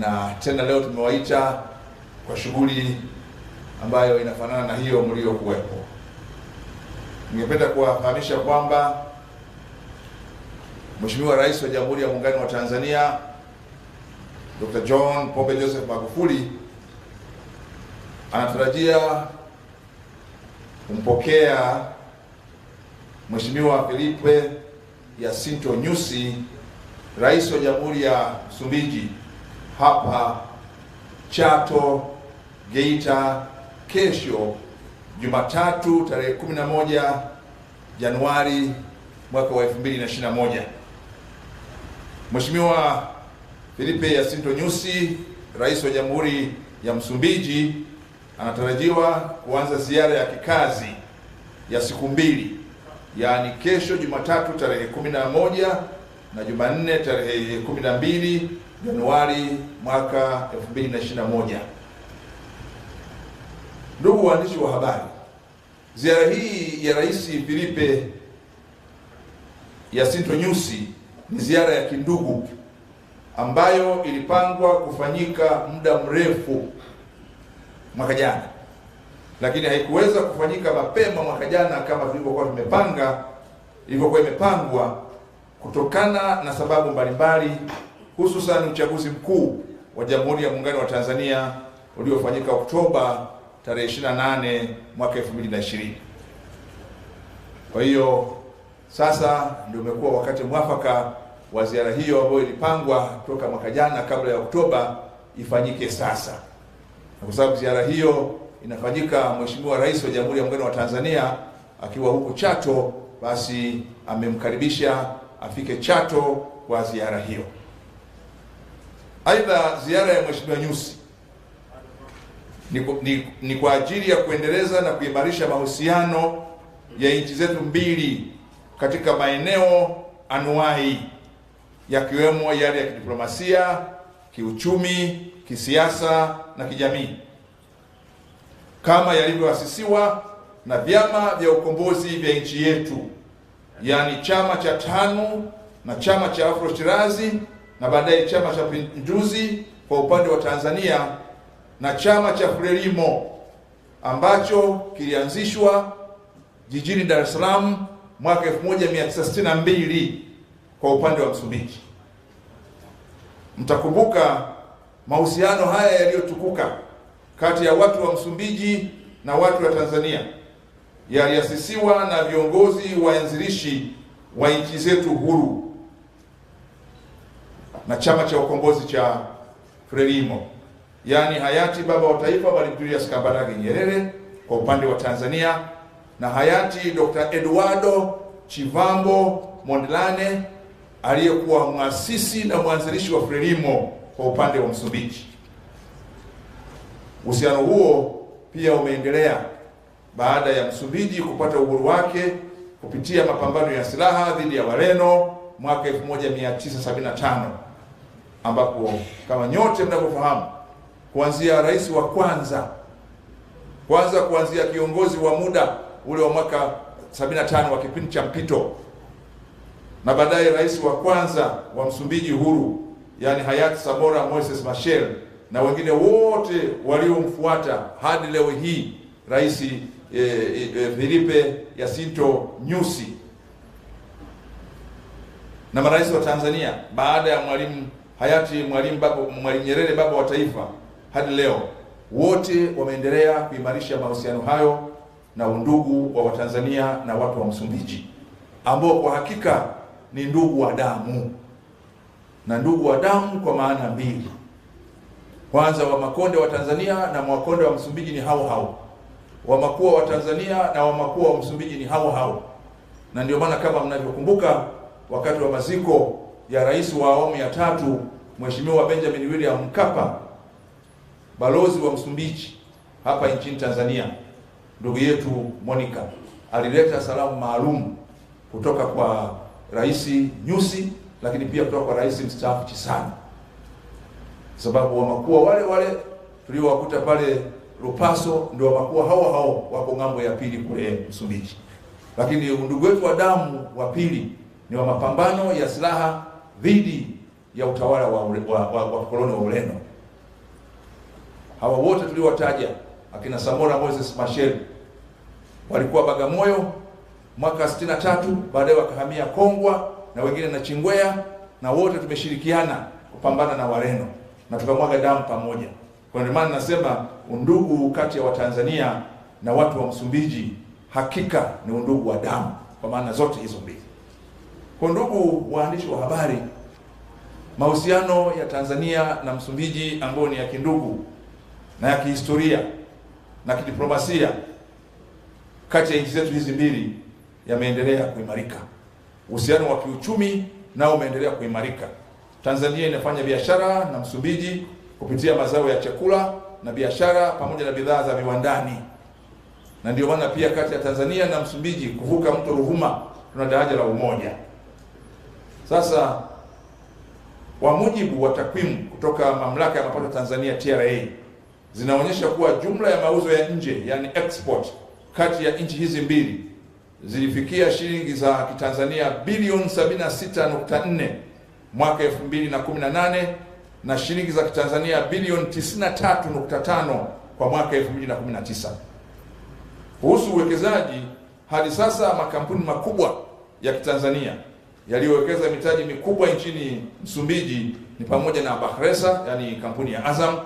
na tena leo tumewaita kwa shughuli ambayo inafanana na hiyo mliokuwepo. Ningependa kuwafahamisha kwamba Mheshimiwa Rais wa Jamhuri ya Muungano wa Tanzania Dr. John Pombe Joseph Magufuli anatarajia kumpokea Mheshimiwa Filipe Jacinto Nyusi, Rais wa Jamhuri ya Msumbiji hapa Chato, Geita kesho Jumatatu tarehe 11 Januari mwaka wa 2021. Mheshimiwa Filipe Jacinto Nyusi, Rais wa Jamhuri ya Msumbiji, anatarajiwa kuanza ziara ya kikazi ya siku mbili, yaani kesho Jumatatu tarehe 11 na Jumanne tarehe 12 Januari mwaka 2021. Ndugu waandishi wa habari, ziara hii ya Rais Filipe Jacinto Nyusi ni ziara ya kindugu ambayo ilipangwa kufanyika muda mrefu mwaka jana, lakini haikuweza kufanyika mapema mwaka jana kama ilivyokuwa imepangwa kutokana na sababu mbalimbali, hususan uchaguzi mkuu wa Jamhuri ya Muungano wa Tanzania uliofanyika Oktoba tarehe 28 mwaka 2020. Kwa hiyo sasa ndio umekuwa wakati mwafaka wa ziara hiyo ambayo ilipangwa toka mwaka jana kabla ya Oktoba ifanyike sasa. Na kwa sababu ziara hiyo inafanyika Mheshimiwa Rais wa Jamhuri ya Muungano wa Tanzania akiwa huko Chato, basi amemkaribisha afike Chato kwa ziara hiyo. Aidha, ziara ya Mheshimiwa Nyusi ni kwa ajili ya kuendeleza na kuimarisha mahusiano ya nchi zetu mbili katika maeneo anuwai yakiwemo yale ya kidiplomasia, kiuchumi, kisiasa na kijamii, kama yalivyoasisiwa na vyama vya ukombozi vya nchi yetu, yaani chama cha TANU na chama cha Afro Shirazi na baadaye chama cha Mapinduzi kwa upande wa Tanzania na chama cha Frelimo ambacho kilianzishwa jijini Dar es Salaam mwaka 1962 kwa upande wa Msumbiji. Mtakumbuka mahusiano haya yaliyotukuka kati ya watu wa Msumbiji na watu wa Tanzania yaliasisiwa na viongozi waanzilishi wa nchi zetu huru na chama cha ukombozi cha Frelimo, yaani hayati baba wa taifa Mwalimu Julius Kambarage Nyerere kwa upande wa Tanzania na hayati Dr. Eduardo Chivambo Mondlane aliyekuwa mwasisi na mwanzilishi wa Frelimo kwa upande wa Msumbiji. Uhusiano huo pia umeendelea baada ya Msumbiji kupata uhuru wake kupitia mapambano ya silaha dhidi ya Wareno mwaka 1975, ambapo kama nyote mnavyofahamu, kuanzia rais wa kuanzia kiongozi wa muda ule wa mwaka 75 wa kipindi cha mpito na baadaye rais wa kwanza wa Msumbiji huru, yani hayati Samora Moses Machel na wengine wote waliomfuata hadi leo hii Rais Filipe Jacinto Nyusi na marais wa Tanzania baada ya Mwalimu Nyerere baba wa taifa hadi leo, wote wameendelea kuimarisha mahusiano hayo na undugu wa Watanzania na watu wa Msumbiji ambao kwa hakika ni ndugu wa damu, na ndugu wa damu kwa maana mbili. Kwanza, Wamakonde wa Tanzania na Wakonde wa Msumbiji ni hao, Wamakua wa Tanzania na Wamakua wa Msumbiji ni hao. Na ndio maana kama mnavyokumbuka, wakati wa maziko ya rais wa awamu ya 3 Mheshimiwa Benjamin William Mkapa, balozi wa Msumbiji hapa nchini Tanzania, ndugu yetu Monica alileta salamu maalum kutoka kwa Rais Nyusi, lakini pia kutoka kwa Rais mstaafu Chisano, sababu Wamakua wale tuliowakuta pale Lupaso ndio Wamakua hao wako ng'ambo ya pili kule Msumbiji. Lakini ndugu wetu wa damu wa pili ni wa mapambano ya silaha dhidi ya utawala wa koloni wa Ureno, Hawa wote tuliowataja, akina Samora Moses Machel walikuwa Bagamoyo mwaka 63, baadaye wakahamia Kongwa na wengine na Chingwea, na wote tumeshirikiana kupambana na Wareno na tukamwaga damu pamoja. Kwa maana nasema undugu kati ya Watanzania na watu wa Msumbiji hakika ni undugu wa damu kwa maana zote hizo mbili. Kwa ndugu waandishi wa habari, mahusiano ya Tanzania na Msumbiji ambayo ni ya kindugu na ya kihistoria na kidiplomasia kati ya nchi zetu hizi mbili yameendelea kuimarika. Uhusiano wa kiuchumi nao umeendelea kuimarika. Tanzania inafanya biashara na Msumbiji kupitia mazao ya chakula na biashara pamoja na bidhaa za viwandani. Na ndio maana pia kati ya Tanzania na Msumbiji kuvuka mto Ruvuma tuna daraja la umoja. Sasa kwa mujibu wa takwimu kutoka Mamlaka ya Mapato Tanzania TRA zinaonyesha kuwa jumla ya mauzo ya nje, yani export, kati ya nchi hizi mbili zilifikia shilingi za Kitanzania bilioni 76.4 mwaka 2018 na shilingi za Kitanzania bilioni 93.5 kwa mwaka 2019. Kuhusu uwekezaji, hadi sasa makampuni makubwa ya Kitanzania yaliyowekeza mitaji mikubwa nchini Msumbiji ni pamoja na Bakhresa, yani kampuni ya Azam,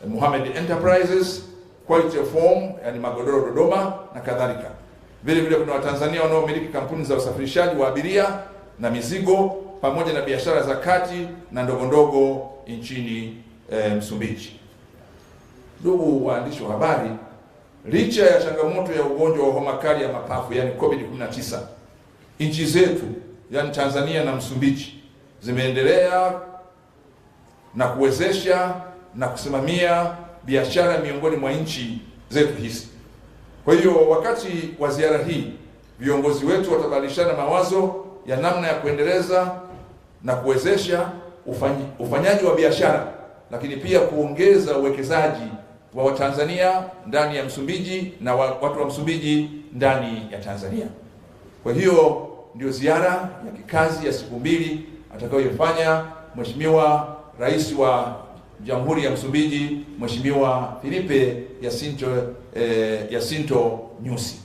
Mohamed Enterprises, Quality Form, yani magodoro Dodoma na kadhalika. Vile vile kuna Watanzania wanaomiliki kampuni za usafirishaji wa abiria na mizigo pamoja na biashara za kati na ndogo ndogo nchini Msumbiji. Ndugu waandishi wa habari, licha ya changamoto ya ugonjwa wa homa kali ya mapafu, yani COVID-19, nchi zetu yani Tanzania na Msumbiji zimeendelea na kuwezesha na kusimamia biashara miongoni mwa nchi zetu hizi. Kwa hiyo wakati wa ziara hii viongozi wetu watabadilishana mawazo ya namna ya kuendeleza na kuwezesha ufanyaji wa biashara, lakini pia kuongeza uwekezaji wa Watanzania ndani ya Msumbiji na watu wa Msumbiji ndani ya Tanzania. Kwa hiyo ndio ziara ya kikazi ya siku mbili atakayofanya Mheshimiwa Rais wa Jamhuri ya Msumbiji, Mheshimiwa Filipe Jacinto Nyusi.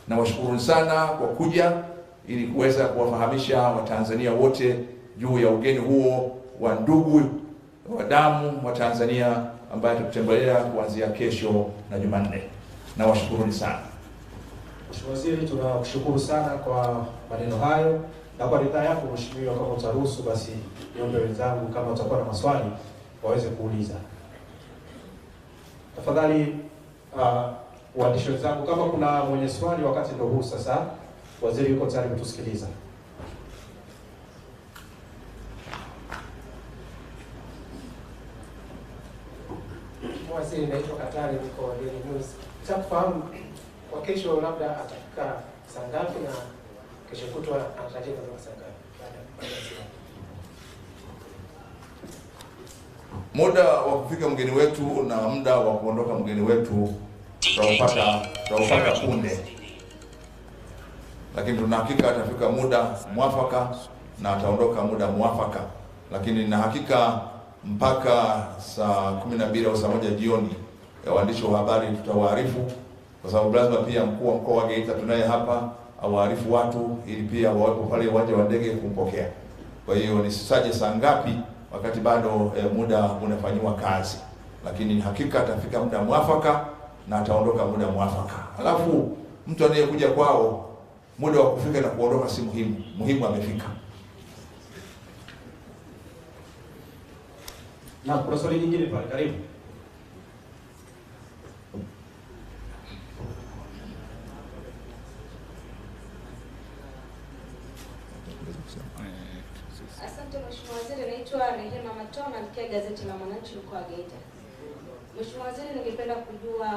Na washukuru sana kwa kuja ili kuweza kuwafahamisha Watanzania wote juu ya ugeni huo wa ndugu wa damu wa Tanzania ambaye tutatembelea kuanzia kesho na Jumanne. Na washukuruni sana. Mheshimiwa Waziri, tunakushukuru sana kwa maneno hayo, na kwa ridhaa yako Mheshimiwa, kama utaruhusu basi niombe wenzangu kama utakuwa na maswali waweze kuuliza. Tafadhali waandishi wenzangu, kama kuna mwenye swali, wakati ndio huu sasa. Waziri yuko tayari kutusikiliza. Waziri, naitwa Katari, niko Daily News. Tafahamu kwa kesho labda atafika saa ngapi na kesho kutwa anatarajia kutoka saa ngapi? Muda wa kufika mgeni wetu na muda wa kuondoka mgeni wetu tutaupata punde, lakini tuna hakika atafika muda mwafaka na ataondoka muda mwafaka, lakini na hakika mpaka saa 12 au saa 1 jioni waandishi wa habari tutawaarifu, kwa sababu lazima pia mkuu wa mkoa wa Geita tunaye hapa awaarifu watu ili pia wawepo pale uwanja wa ndege kumpokea. Kwa hiyo nisisaje saa ngapi wakati bado muda unafanywa kazi, lakini hakika atafika muda mwafaka na ataondoka muda mwafaka. Alafu mtu anayekuja kwao muda wa kufika na kuondoka si muhimu amefika. Na kuna swali nyingine pale, karibu. Asante Mheshimiwa Waziri, naitwa Rehema Matoa, naandikia gazeti la Mwananchi mkoa wa Geita. Mheshimiwa Waziri, ningependa kujua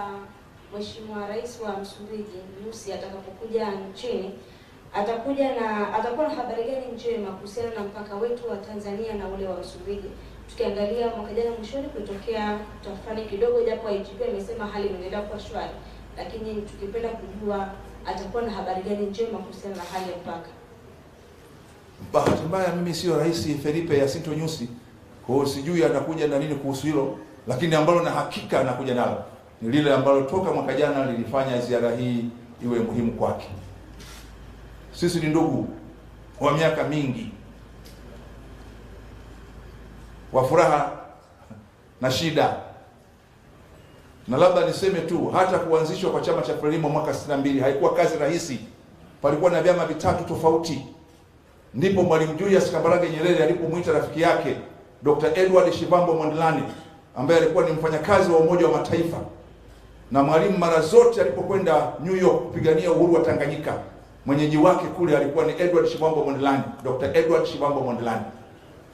Mheshimiwa Rais wa Msumbiji Nyusi atakapokuja nchini atakuwa na habari gani njema kuhusiana na mpaka wetu wa Tanzania na ule wa Msumbiji? Tukiangalia mwaka jana mwishoni kutokea tafani kidogo, japo IGP amesema hali inaendelea kuwa shwari, lakini tukipenda kujua atakuwa na habari gani njema kuhusiana na hali ya mpaka. Bahati mbaya mimi sio Rais Filipe Jacinto Nyusi, kwa hiyo sijui atakuja na nini kuhusu hilo, lakini ambalo na hakika anakuja nalo ni lile ambalo toka mwaka jana lilifanya ziara hii iwe muhimu kwake. Sisi ni ndugu wa miaka mingi, wa furaha na shida, na labda niseme tu hata kuanzishwa kwa chama cha Frelimo mwaka 62 haikuwa kazi rahisi. Palikuwa na vyama vitatu tofauti. Ndipo Mwalimu Julius Kambarage Nyerere alipomwita rafiki yake Dr. Edward Shivambo Mondlane ambaye alikuwa ni mfanyakazi wa Umoja wa Mataifa, na Mwalimu mara zote alipokwenda New York kupigania uhuru wa Tanganyika, mwenyeji wake kule alikuwa ni Edward Shivambo Mondlane, Dr. Edward Shivambo Mondlane,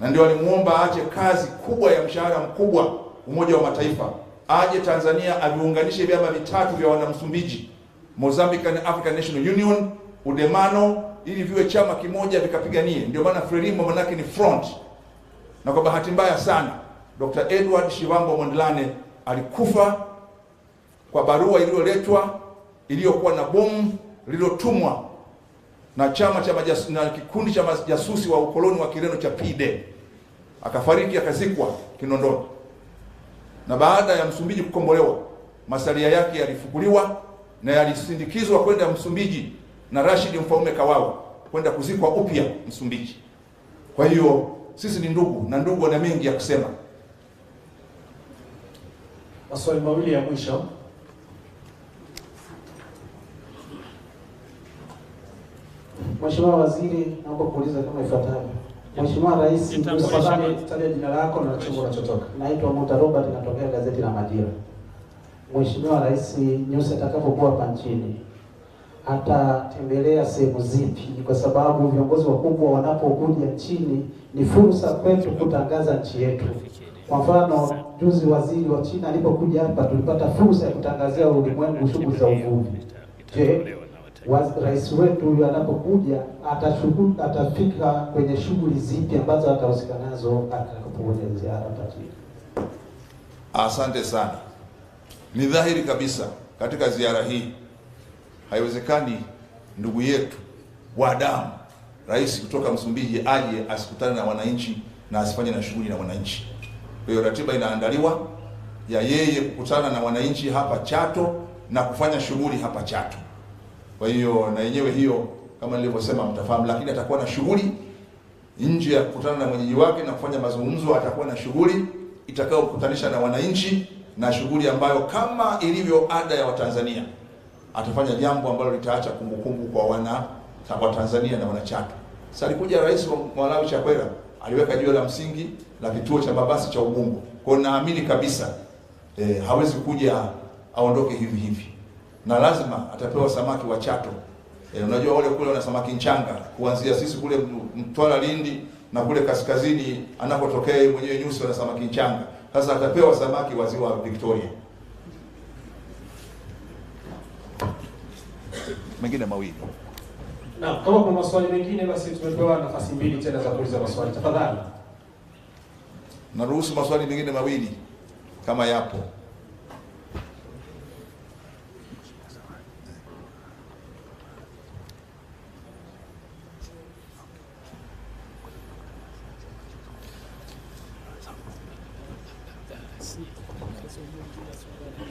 na ndio alimuomba aache kazi kubwa ya mshahara mkubwa Umoja wa Mataifa, aje Tanzania aviunganishe vyama vitatu vya wana Msumbiji, Mozambican African National Union, Udemano, ili viwe chama kimoja vikapiganie. Ndio maana Frelimo manake ni front. Na kwa bahati mbaya sana Dr. Edward Shivambo Mondlane alikufa kwa barua iliyoletwa iliyokuwa na bomu lililotumwa na chama cha na kikundi cha majasusi wa ukoloni wa Kireno cha PIDE. Akafariki akazikwa Kinondoni. Na baada ya Msumbiji kukombolewa, masalia yake yalifukuliwa na yalisindikizwa kwenda Msumbiji na Rashid Mfaume Kawawa kwenda kuzikwa upya Msumbiji. Kwa hiyo sisi ni ndugu, na ndugu wana mengi ya kusema. Maswali mawili ya mwisho. Mheshimiwa Waziri, naomba kuuliza kama ifuatavyo. Mheshimiwa Rais, tafadhali taja jina lako na chombo unachotoka. Naitwa Muta Robert, natokea gazeti la Majira. Mheshimiwa Rais, Nyusi atakapokuwa hapa nchini atatembelea sehemu zipi? Kwa sababu viongozi wakubwa wanapokuja nchini ni fursa kwetu kutangaza nchi yetu. Kwa mfano, juzi waziri wa China alipokuja hapa tulipata fursa ya kutangazia ulimwengu shughuli za uvuvi. Je, rais wetu huyu anapokuja atafika kwenye shughuli zipi ambazo atahusika nazo atakapokuja ziara hapa nchini? Asante sana. Ni dhahiri kabisa katika ziara hii haiwezekani ndugu yetu wa damu rais kutoka Msumbiji aje asikutane na wananchi na asifanye na shughuli na wananchi. Kwa hiyo ratiba inaandaliwa ya yeye kukutana na wananchi hapa Chato na kufanya shughuli hapa Chato. Kwa hiyo na yenyewe hiyo kama nilivyosema mtafahamu, lakini atakuwa na shughuli nje ya kukutana na mwenyeji wake na kufanya mazungumzo. Atakuwa na shughuli itakayokutanisha na wananchi, na shughuli ambayo kama ilivyo ada ya Watanzania atafanya jambo ambalo litaacha kumbukumbu kwa wa Tanzania na wanachato. Sasa alikuja rais wa Malawi Chakwera, aliweka jiwe la msingi la kituo cha mabasi cha Ubungo. Kwa hiyo naamini kabisa hawezi kuja aondoke hivi hivi, na lazima atapewa samaki wa Chato. Unajua wale kule wana samaki nchanga, kuanzia sisi kule Mtwara, Lindi na kule kaskazini anakotokea mwenyewe Nyusi wana samaki nchanga. Sasa atapewa samaki wa ziwa Victoria. Mengine mawili. Na kama kuna maswali mengine, basi tumepewa nafasi mbili tena za kuuliza maswali. Tafadhali. Naruhusu maswali mengine mawili kama yapo.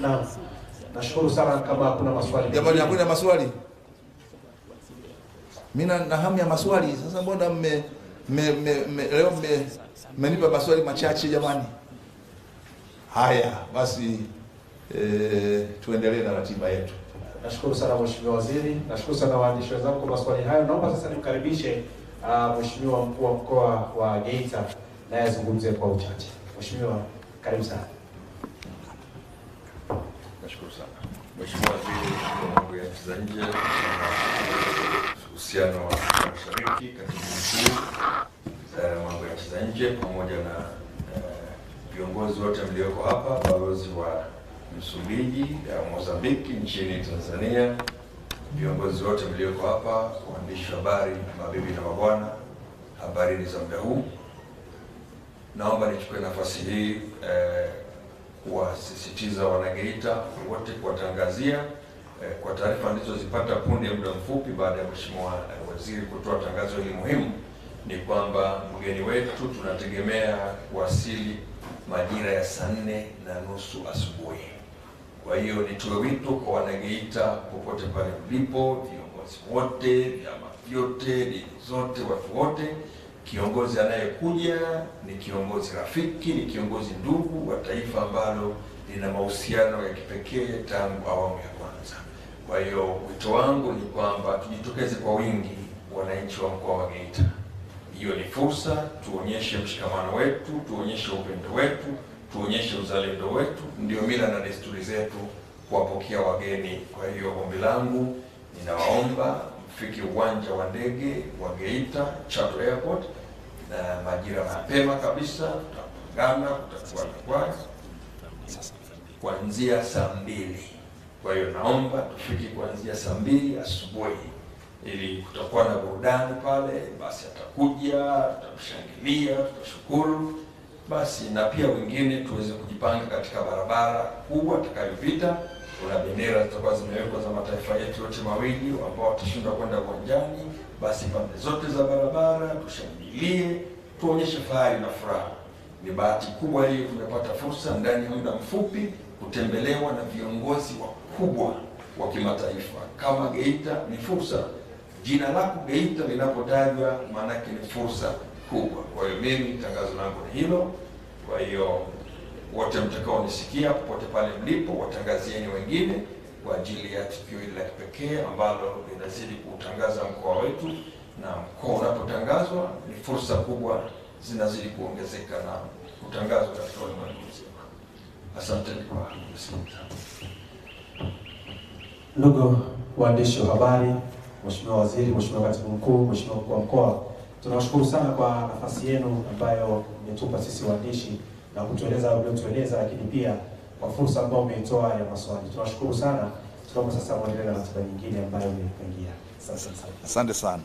Na nashukuru sana kama kuna maswali. Jamani, hakuna maswali? Mimi na hamu ya maswali. Sasa mbona leo mmenipa maswali machache jamani? Haya, basi tuendelee na ratiba yetu. Nashukuru sana Mheshimiwa Waziri. Nashukuru sana waandishi wenzangu kwa maswali hayo. Naomba sasa nimkaribishe Mheshimiwa Mkuu wa Mkoa wa Geita naye azungumzie kwa uchache. Mheshimiwa, karibu sana. Nashukuru sana. Mheshimiwa Waziri wa Mambo ya Nchi za Nje na Uhusiano wa Mashariki, Katibu Mkuu Wizara ya Mambo ya Nchi za Nje, pamoja na viongozi wote mlioko hapa, balozi wa Msumbiji, ya Mozambiki nchini Tanzania, viongozi wote mlioko hapa, waandishi wa habari, mabibi na mabwana, habari za muda huu. Naomba nichukue nafasi hii kuwasisitiza Wanageita wote, kuwatangazia kwa taarifa nilizozipata punde muda mfupi baada ya Mheshimiwa Waziri kutoa tangazo hili muhimu, ni kwamba mgeni wetu tunategemea kuwasili majira ya saa 4:30 asubuhi. Kwa hiyo nitoe wito kwa Wanageita popote pale mlipo, viongozi wote, vyama vyote, dini zote, watu wote, kiongozi anayekuja ni kiongozi rafiki, ni kiongozi ndugu wa taifa ambalo lina mahusiano ya kipekee tangu awamu ya kwanza. Kwa hiyo wito wangu ni kwamba tujitokeze kwa wingi, wananchi wa mkoa wa Geita. Hiyo ni fursa, tuonyeshe mshikamano wetu, tuonyeshe upendo wetu, tuonyeshe uzalendo wetu. Ndio mila na desturi zetu kuwapokea wageni. Kwa hiyo ombi langu, ninawaomba mfike uwanja wa ndege wa Geita Chato Airport na majira mapema kabisa. Tutapangana, kutakuwa na kwaya kuanzia saa 2. Kwa hiyo naomba tufike kuanzia saa 2 asubuhi, ili kutakuwa na burudani pale. Basi atakuja, tutamshangilia, tutashukuru. Basi na pia wengine tuweze kujipanga katika barabara kubwa tutakayopita. Kuna bendera zitakuwa zimewekwa za mataifa yetu yote mawili, ambao watashindwa kwenda uwanjani, basi pande zote za barabara tushangilie, tuonyeshe fahari na furaha. Ni bahati kubwa hiyo, tumepata fursa ndani ya muda mfupi kutembelewa na viongozi wakubwa wa kimataifa. Kama Geita ni fursa, jina lako Geita linapotajwa maanake ni fursa kubwa. Kwa hiyo mimi tangazo langu ni hilo. Kwa hiyo wote mtakao nisikia popote pale mlipo, watangazieni wengine kwa ajili ya tukio hili la kipekee ambalo linazidi kutangaza mkoa wetu, na mkoa unapotangazwa ni fursa kubwa zinazidi kuongezeka na kutangazwa katika ulimwengu mzima. Asante kwa kusikiliza. Ndugu waandishi wa habari, Mheshimiwa Waziri, Mheshimiwa Katibu Mkuu, Mheshimiwa Mkuu wa Mkoa, tunawashukuru sana kwa nafasi yenu ambayo mmetupa sisi waandishi na kutueleza mliotueleza, lakini pia kwa fursa ambayo umeitoa ya maswali. Tunawashukuru sana. Tunaomba sasa muendelee na ratiba nyingine ambayo imeingia. Asante sana. Asante sana.